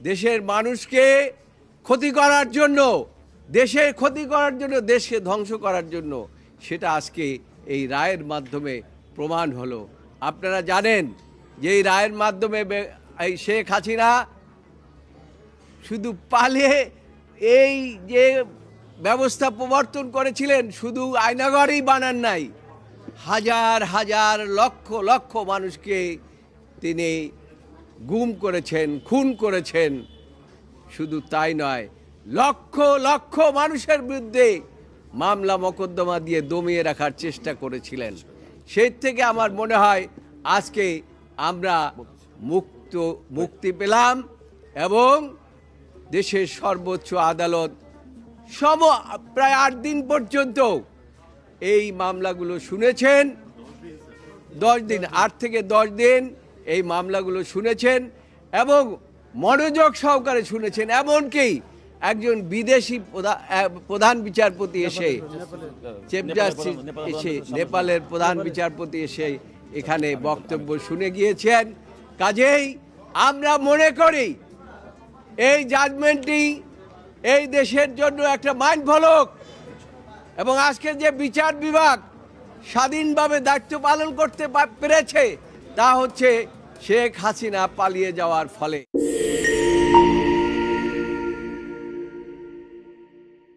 দেশের মানুষকে ক্ষতি করার জন্য, দেশের ক্ষতি করার জন্য, দেশকে ধ্বংস করার জন্য, সেটা আজকে এই রায়ের মাধ্যমে প্রমাণ হলো। আপনারা জানেন যে এই রায়ের মাধ্যমে এই শেখ হাসিনা শুধু পালিয়ে এই যে ব্যবস্থা প্রবর্তন করেছিলেন, শুধু আয়নাঘরই বানান নাই, হাজার হাজার লক্ষ লক্ষ মানুষকে তিনি গুম করেছেন, খুন করেছেন। শুধু তাই নয়, লক্ষ লক্ষ মানুষের বিরুদ্ধে মামলা মোকদ্দমা দিয়ে দমিয়ে রাখার চেষ্টা করেছিলেন। সেই থেকে আমার মনে হয় আজকে আমরা মুক্তি পেলাম এবং দেশের সর্বোচ্চ আদালত প্রায় 8 দিন পর্যন্ত এই মামলাগুলো শুনেছেন। 10 দিন, 8 থেকে 10 দিন এই মামলাগুলো শুনেছেন এবং মনোযোগ সহকারে শুনেছেন। এমনকি একজন বিদেশি প্রধান বিচারপতি এসে, চিফ জাস্টিস এসে, নেপালের প্রধান বিচারপতি এসে এখানে বক্তব্য শুনে গিয়েছেন। কাজেই আমরা মনে করি এই জাজমেন্টটি এই দেশের জন্য একটা মাইল ফলক এবং আজকে যে বিচার বিভাগ স্বাধীনভাবে দায়িত্ব পালন করতে পেরেছে তা হচ্ছে শেখ হাসিনা পালিয়ে যাওয়ার ফলে।